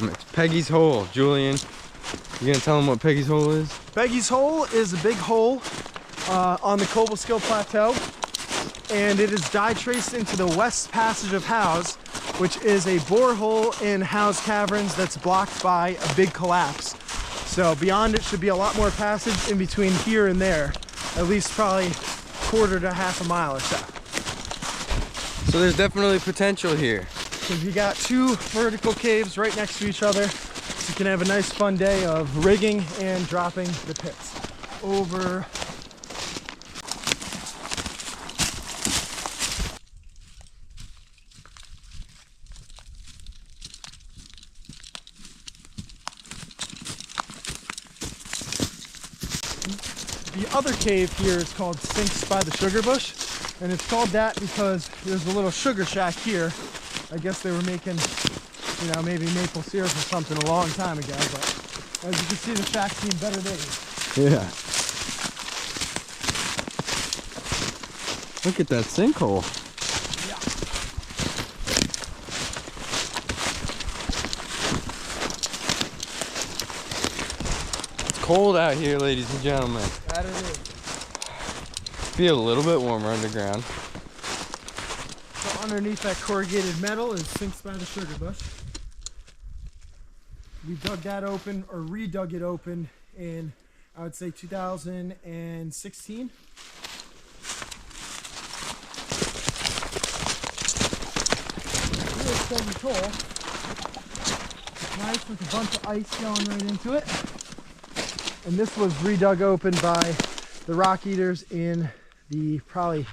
It's Peggy's hole. Julian, you gonna tell them what Peggy's hole is? Peggy's hole is a big hole on the Cobleskill Plateau, and it is die traced into the West Passage of Howes, which is a borehole in Howes Caverns that's blocked by a big collapse. So beyond it should be a lot more passage in between here and there, at least probably quarter to half a mile or so. So there's definitely potential here. So you got two vertical caves right next to each other. So you can have a nice fun day of rigging and dropping the pits over. The other cave here is called Sinks by the Sugar Bush, and it's called that because there's a little sugar shack here. I guess they were making, you know, maybe maple syrup or something a long time ago, but as you can see, the shack's seen better days. Yeah. Look at that sinkhole. Yeah. It's cold out here, ladies and gentlemen. That it is. Feel a little bit warmer underground. So underneath that corrugated metal is Sinks by the Sugar Bush. We dug that open, or redug it open in, I would say, 2016. Really Peggy's hole. It's nice with a bunch of ice going right into it. And this was redug open by the rock eaters in the probably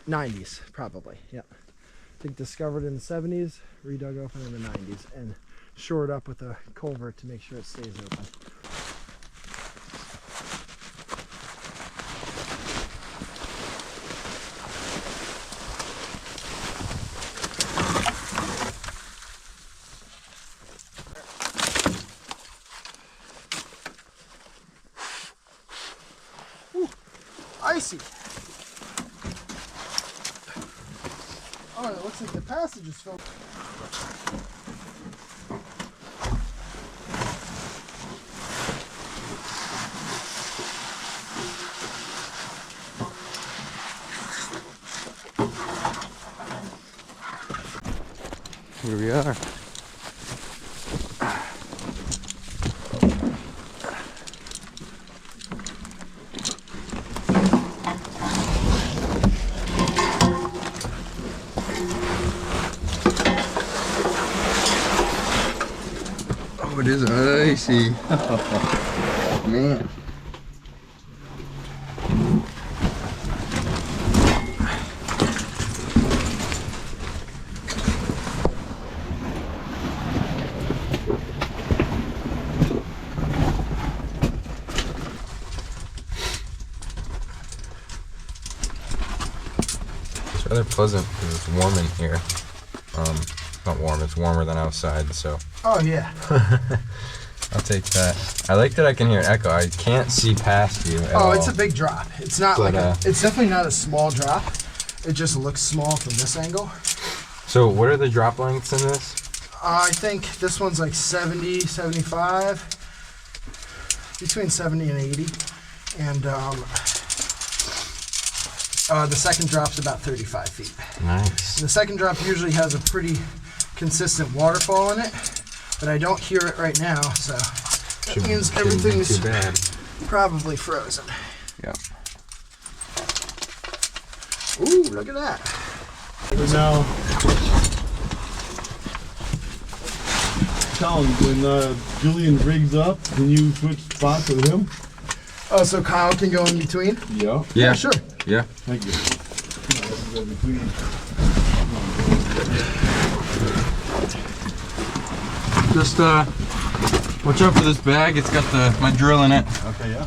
90s, probably. Yep. I think discovered in the 70s, redug open in the 90s, and shored up with a culvert to make sure it stays open. Ooh, icy. Oh, it looks like the passage is filled. Here we are. Oh, it is icy. Man. It's rather pleasant because it's warm in here. Not warm, it's warmer than outside, so. Oh yeah. I'll take that. I like that I can hear an echo. I can't see past you at all. It's a big drop. It's not But, like it's definitely not a small drop. It just looks small from this angle. So what are the drop lengths in this? I think this one's like 70, 75, between 70 and 80. And the second drop's about 35 feet. Nice. The second drop usually has a pretty consistent waterfall in it, but I don't hear it right now, so that means everything's too bad. probably frozen. Yep. Ooh, look at that. But now, Colin, when Julian rigs up, can you switch spots with him? Oh, so Kyle can go in between? Yeah. Yeah. Sure. Yeah. Thank you. Go between. Just watch out for this bag. It's got my drill in it. Okay, yeah.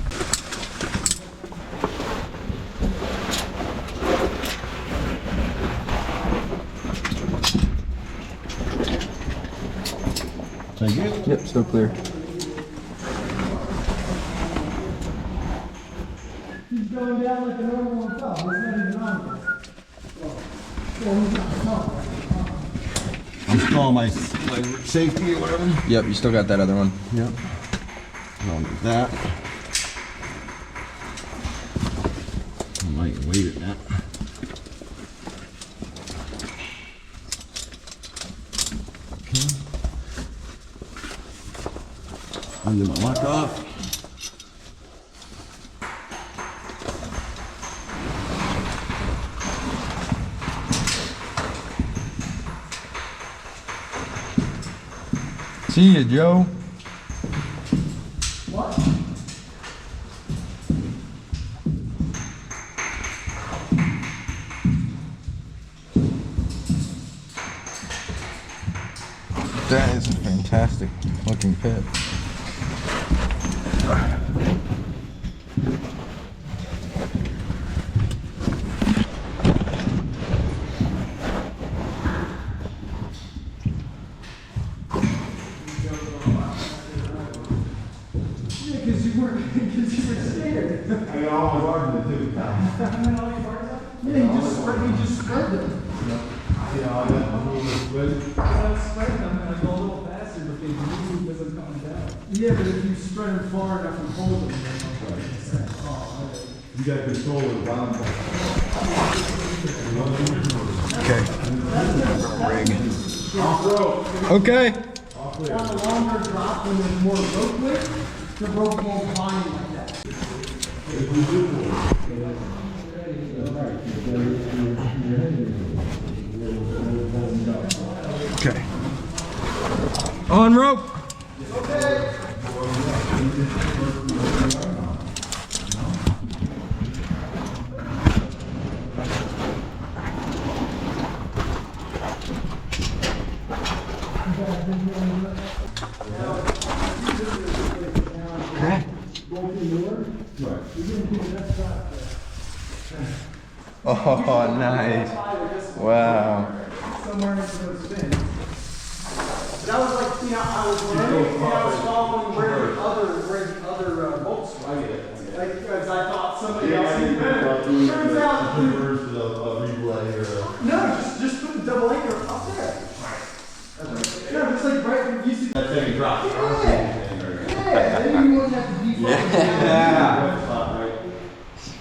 Thank you. Yep, still clear. He's going down like a normal one fell. He's not even on this. install my safety or whatever. Yep, you still got that other one. Yep. I'll do that. I might wait at that. Okay. Undo my lock off. See ya, Joe. What? That is a fantastic looking pit. Because you were scared. I got all my garden too. Yeah, you just spread them. Yeah, I got my whole list ready. I spread them and I go a little faster but they move as I'm coming down. Yeah, but if you spread them far enough and hold them, then they'll You got control of the bottom. Okay. on a longer drop when there's more rope width, the rope won't bind like that. Okay. On rope. Okay. Oh, nice. Wow. Somewhere into those fins. That was like, you know, I was learning and I was following where the other bolts were. Like, because I thought somebody else knew better. Turns out, no, just put the double anchor up there. No, just like right when you see That thing dropped. yeah, then you wouldn't have to default. Yeah.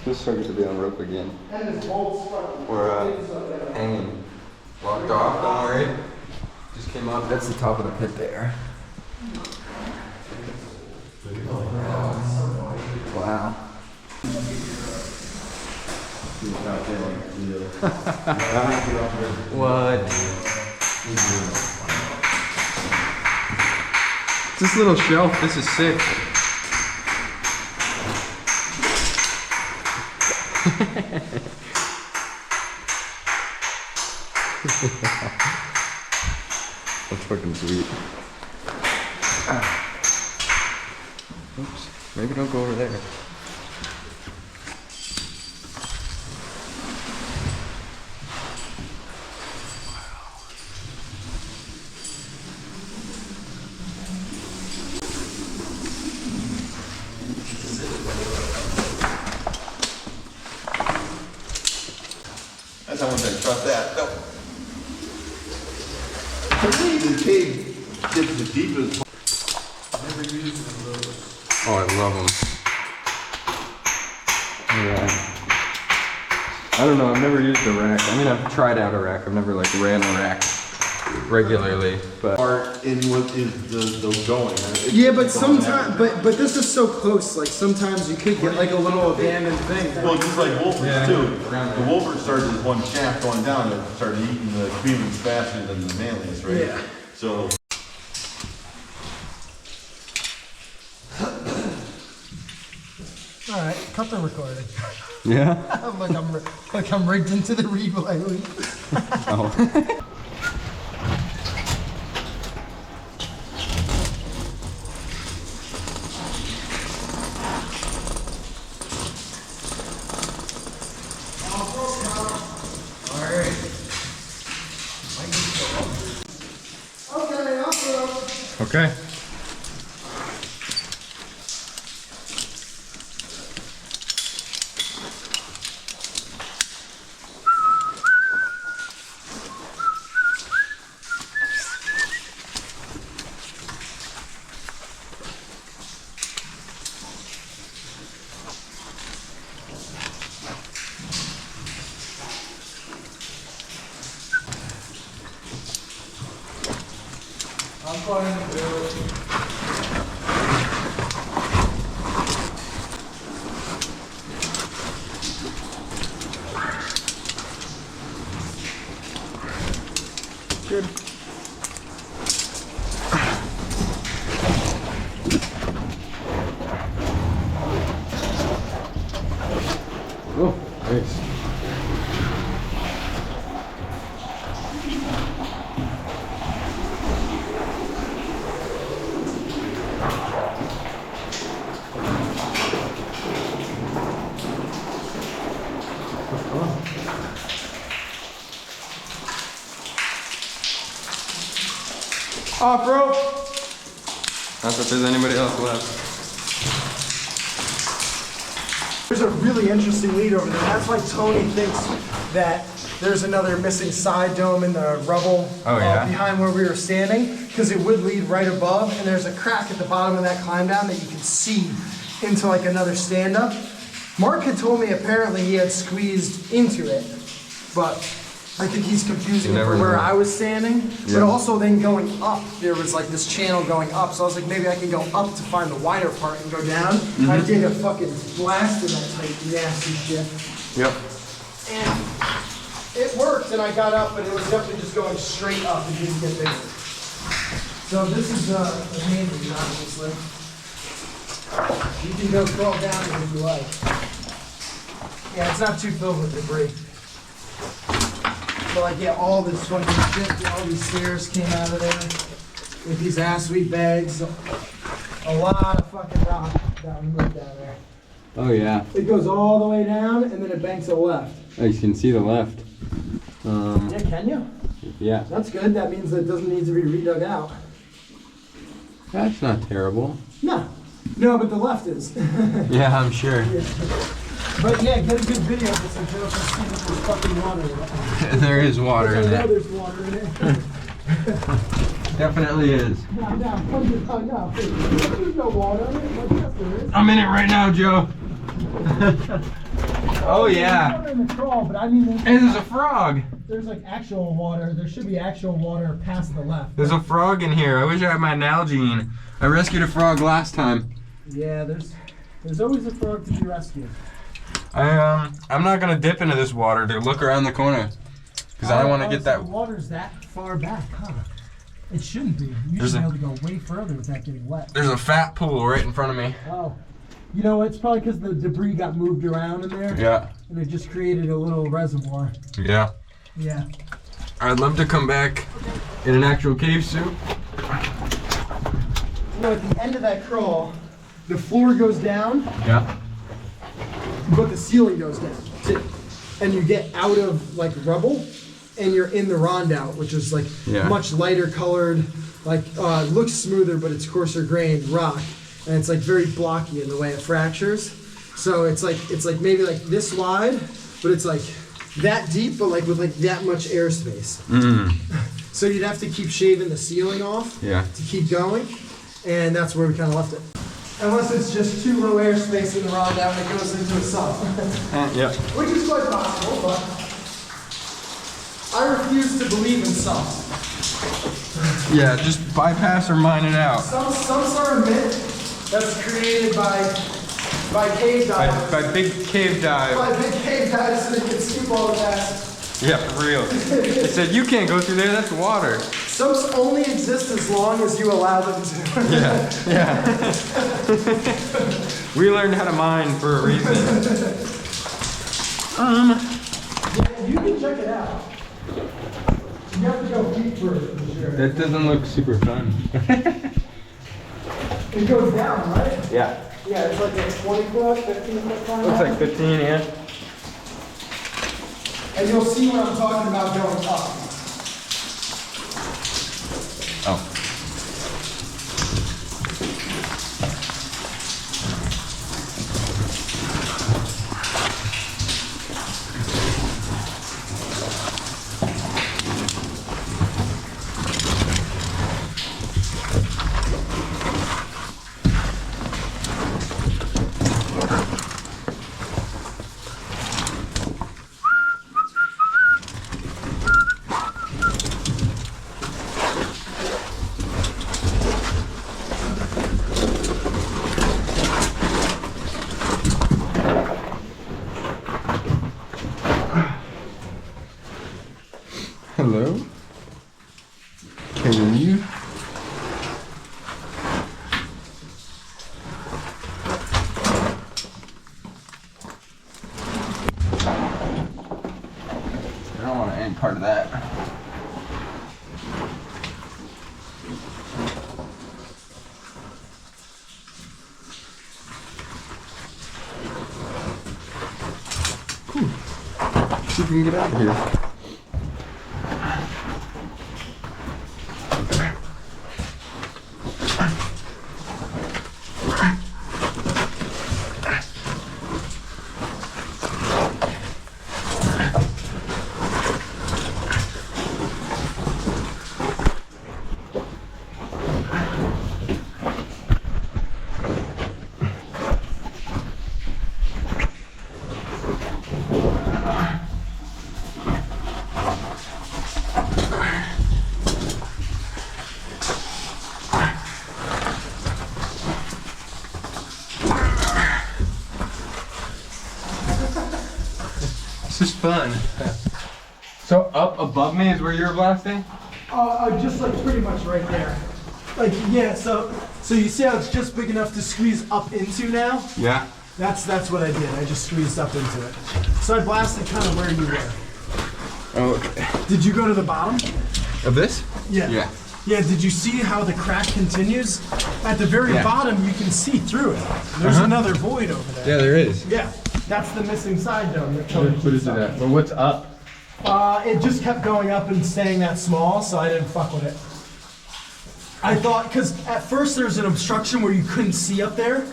This starts to be on rope again. And this bolt's fucking. We're hanging. Locked off, don't worry. Just came up. That's the top of the pit there. Wow. What? This little shelf, this is sick. That's fucking sweet. Oops. Maybe don't go over there. That's how much I trust that. No. To me, the cave gets the deepest. Oh, I love them. Yeah. I don't know, I've never used a rack. I mean, I've tried out a rack. I've never like ran a rack regularly, but Part in what is the going. Yeah, but sometimes, but this is so close. Like sometimes you could get like a little abandoned thing. Well, just like Wolfers Yeah. too. The Wolfers started as one shaft going down and started eating the Cubans faster than the Manlius, right? Yeah. So. All right, cut the recording. yeah. like I'm rigged into the replay. Oh. Okay, off rope. Okay. Good. Oh, nice. Off rope. Not that there's anybody else left. There's a really interesting lead over there. That's why Tony thinks that there's another missing side dome in the rubble behind where we were standing, because it would lead right above, and there's a crack at the bottom of that climb down that you can see into like another stand-up. Mark had told me apparently he had squeezed into it, but I think he's confusing it from where I was standing. Yeah. But also then going up, there was like this channel going up, so I was like, maybe I can go up to find the wider part and go down. I did a fucking blast in that tight, nasty shit. Yep. And it worked, and I got up, but it was definitely just going straight up and didn't get bigger. So this is the handy, obviously. You can go crawl down it if you like. Yeah, it's not too filled with debris. But like, yeah, all this fucking shit, all these stairs came out of there with these ass sweet bags. A lot of fucking rock that we moved down there. Oh yeah. It goes all the way down, and then it banks to the left. Oh, you can see the left. Yeah, can you? Yeah. That's good. That means that it doesn't need to be redug out. That's not terrible. No. No, but the left is. Yeah, I'm sure. Yeah. But yeah, get a good video of this and show us see if there's fucking water in it. There is water in I know it. there's water in it. Definitely is. No, there's no water in it. Like, yes, there is. I'm in it right now, Joe. Oh There's yeah. water in the crawl, but I mean, Hey, there's a frog. there's like actual water. There should be actual water past the left. There's a frog in here. I wish I had my Nalgene. I rescued a frog last time. Yeah, there's always a frog to be rescued. I'm not gonna dip into this water to look around the corner because I don't want to get that. The water's that far back, huh? It shouldn't be. You There's should be a- able to go way further without getting wet. There's a fat pool right in front of me. Oh. You know, it's probably because the debris got moved around in there. Yeah. And it just created a little reservoir. Yeah. Yeah. I'd love to come back in an actual cave suit. You know, at the end of that crawl, the floor goes down, Yeah. but the ceiling goes down too. And you get out of like rubble, and you're in the rondout, which is like much lighter colored, like looks smoother, but it's coarser grained rock, and it's like very blocky in the way it fractures. So it's like maybe like this wide, but it's like that deep, but like with like that much airspace. So you'd have to keep shaving the ceiling off to keep going, and that's where we kind of left it. Unless it's just too low airspace in the rondout and it goes into a sump. Yeah. Which is quite possible, but I refuse to believe in sumps. Yeah. Just bypass or mine it out. Sumps are a myth that's created by cave divers. By big cave dive. By big cave divers so they can scoop all the gas. Yeah, for real. They said you can't go through there. That's water. Sumps only exist as long as you allow them to. Yeah. We learned how to mine for a reason. Yeah, you can check it out. You have to go feet first for sure. That doesn't look super fun. It goes down, right? Yeah. Yeah, it's like a 20 foot, 15 foot climb. Looks like 15, yeah. And you'll see what I'm talking about going up. Oh. part of that. Whew. See if we can get out of here. This is fun. So up above me is where you're blasting? Just like pretty much right there. Like, yeah, so you see how it's just big enough to squeeze up into now? Yeah. That's what I did. I just squeezed up into it. So I blasted kind of where you were. Oh, okay. Did you go to the bottom? Of this? Yeah. Yeah. Yeah, did you see how the crack continues? At the very bottom, you can see through it. There's another void over there. Yeah, there is. Yeah, that's the missing side dome. What is it at? Well, what's up? It just kept going up and staying that small, so I didn't fuck with it. I thought, because at first there's an obstruction where you couldn't see up there,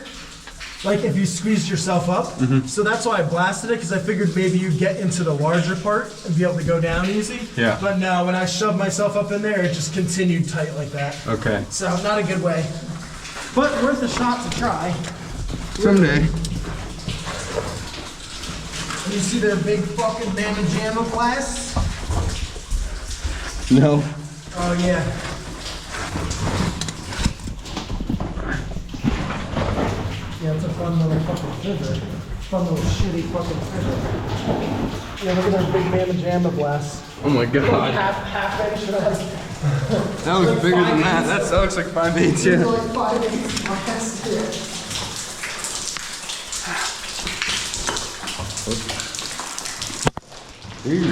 like if you squeezed yourself up. So that's why I blasted it, because I figured maybe you'd get into the larger part and be able to go down easy. Yeah. But no, when I shoved myself up in there, it just continued tight like that. Okay. So not a good way, but worth a shot to try. Someday. You see their big fucking mamma jamma glass? No. Oh yeah. Yeah, it's a fun little fucking scissor. Fun little shitty fucking scissor. Yeah, look at their big mamma jamma glass. Oh my god. Half inch. That looks bigger than that. That looks like 5/8, yeah. Like 5/8 glass. Ooh.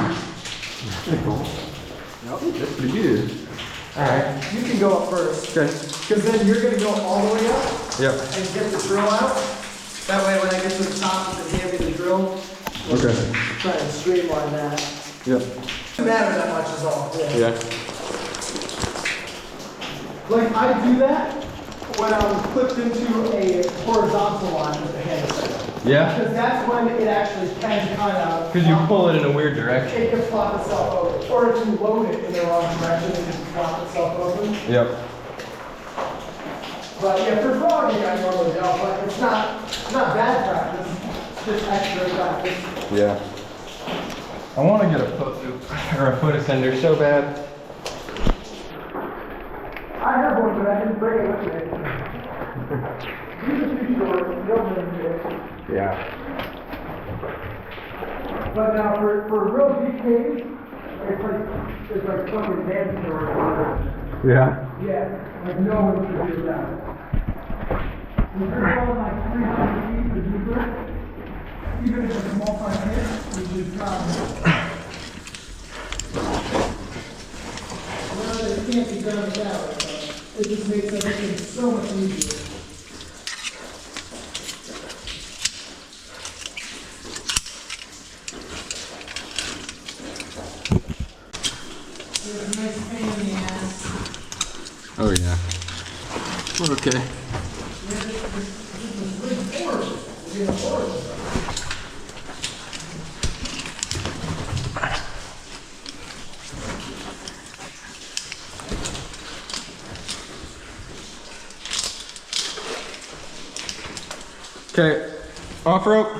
Pretty cool. Yep, that's pretty good. Alright, you can go up first. Okay. Because then you're going to go all the way up Yep. and get the drill out. That way when I get to the top of the hand of the drill, Okay. try and streamline that. Yep. Doesn't matter that much is all. Yeah. Like I do that when I'm clipped into a horizontal line with the handsaw. Yeah? Because that's when it actually can kind of... Because you pull it in a weird direction. It can flop itself over. Or if you load it in the wrong direction, it can flop itself over. Yep. But yeah, for frogging I normally don't, but it's not bad practice. It's just extra practice. Yeah. I want to get a foot loop or a foot ascender so bad. I have one, but I didn't bring it with me. These are too short. You don't need it. Yeah. But now for real deep caves, it's like fucking mandatory. Yeah. Yeah, like no one should do that. If you're going like 300 feet or deeper, even if it's a multi-hit, you should probably. Well, it can't be done without it, but it just makes everything so much easier. There's a nice pain in the ass. Oh yeah. We're okay. Okay, off rope.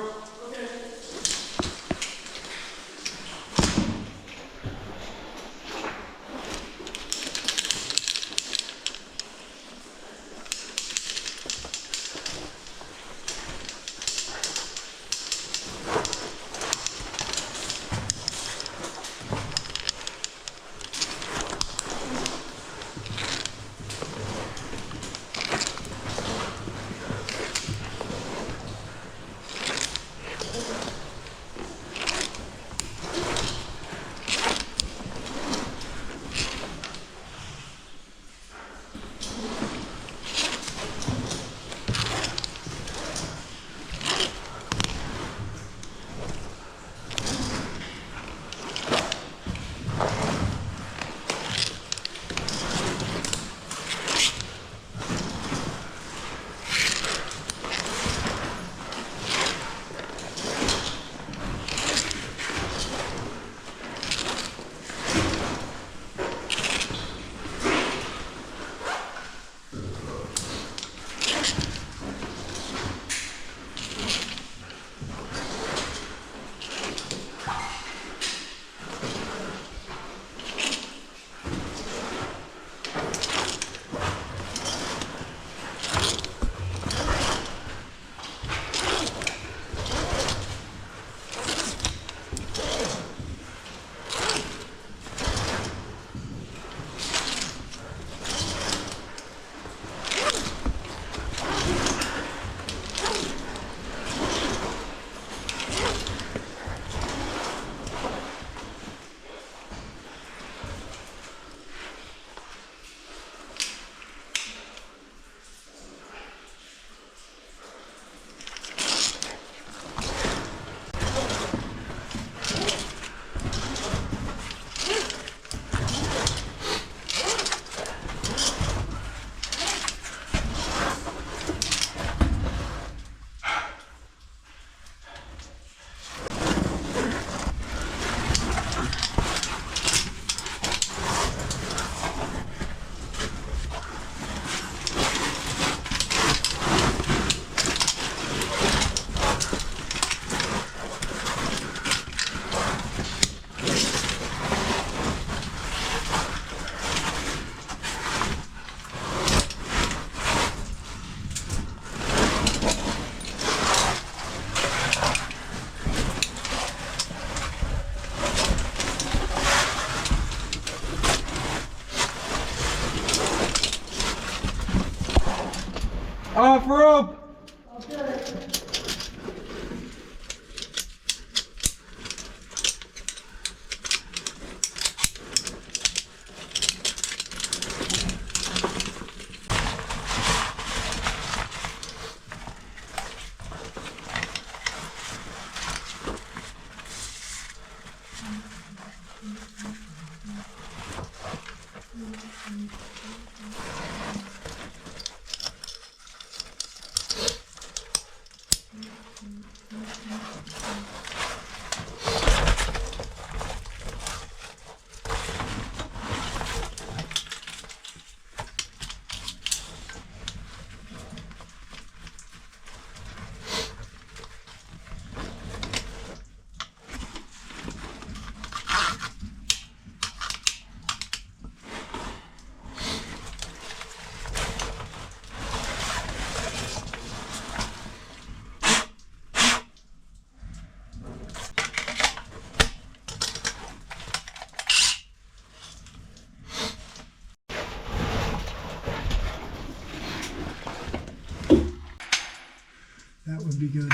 That would be good.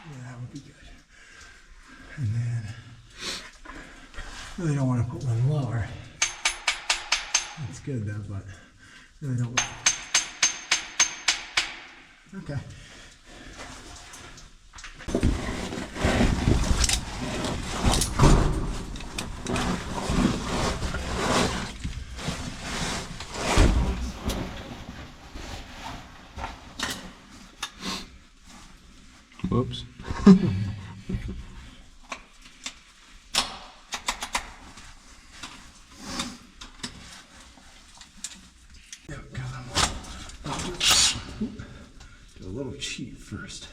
Yeah, that would be good. And then, really don't want to put one lower. That's good though, but really don't want. Okay. Whoops. Do a little cheat first.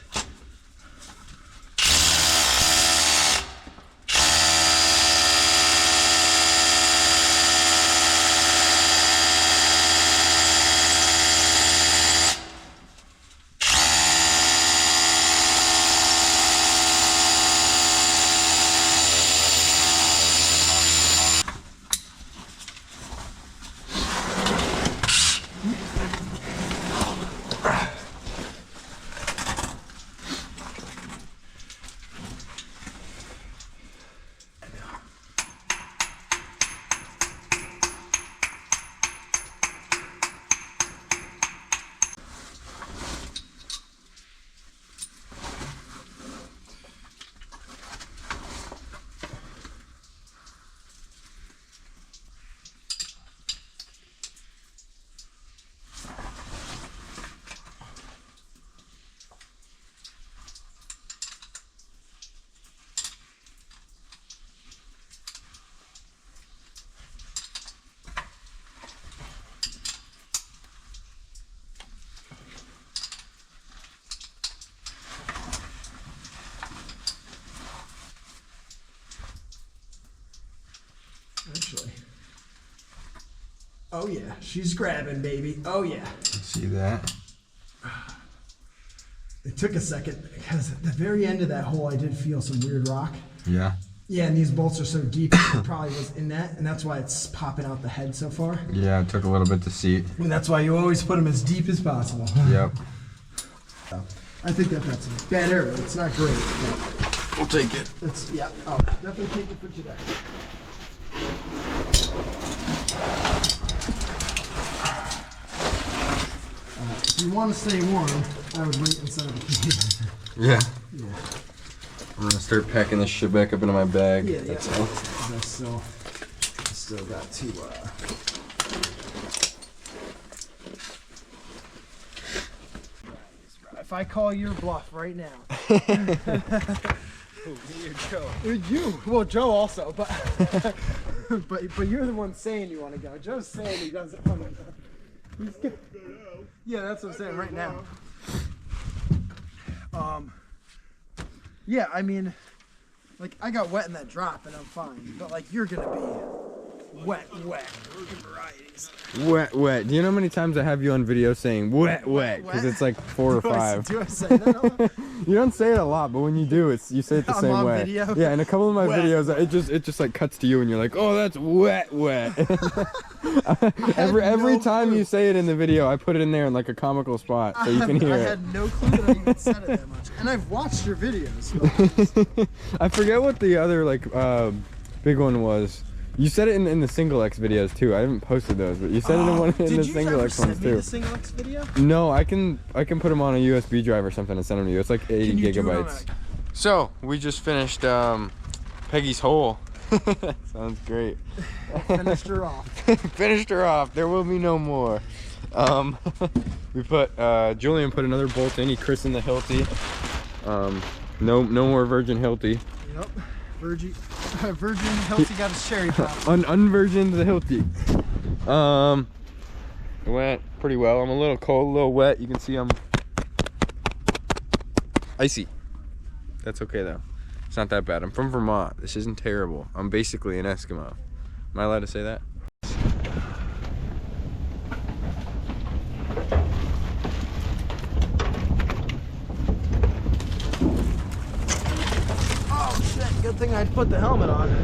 Actually. Oh yeah, she's grabbing, baby. Oh yeah. See that? It took a second because at the very end of that hole, I did feel some weird rock. Yeah. Yeah, and these bolts are so deep, it probably was in that, and that's why it's popping out the head so far. Yeah, it took a little bit to seat. And that's why you always put them as deep as possible. Yep. I think that that's better. It's not great, but We'll take it. it's, yeah, I'll definitely take it for today. If you want to stay warm, I would wait inside the cave. Yeah. Yeah. I'm gonna start packing this shit back up into my bag. Yeah, That's yeah. all. I still got to, If I call your bluff right now. You're Joe. You. Well, Joe also, but but you're the one saying you want to go. Joe's saying he doesn't want to go. He's good. Yeah, that's what I'm saying right now. Yeah, I mean, like I got wet in that drop and I'm fine, but like you're gonna be wet in varieties. Wet. Do you know how many times I have you on video saying wet? Because it's like 4 or 5. Do I say that? You don't say it a lot, but when you do, you say it the I'm same on way. video? Yeah, in a couple of my Wet. videos, it just like cuts to you, and you're like, oh, that's wet. every time you say it in the video, I put it in there in like a comical spot so you can hear I it. had no clue that I even said it that much, and I've watched your videos. I forget what the other like big one was. You said it in the single X videos too. I haven't posted those, but you said it in one in the single X ones too. Did you ever send me the single X video? No, I can put them on a USB drive or something and send them to you. It's like 80 Can you do it on gigabytes. So we just finished Peggy's hole. Sounds great. Finished her off. Finished her off. There will be no more. We put Julian put another bolt in. He christened the Hilti. No more Virgin Hilti. Yep. Virgin Hilti got his cherry pop. Unvirgined the Hilti. It went pretty well. I'm a little cold, a little wet. You can see I'm icy. That's okay though. It's not that bad. I'm from Vermont. This isn't terrible. I'm basically an Eskimo. Am I allowed to say that? Oh shit, good thing I put the helmet on.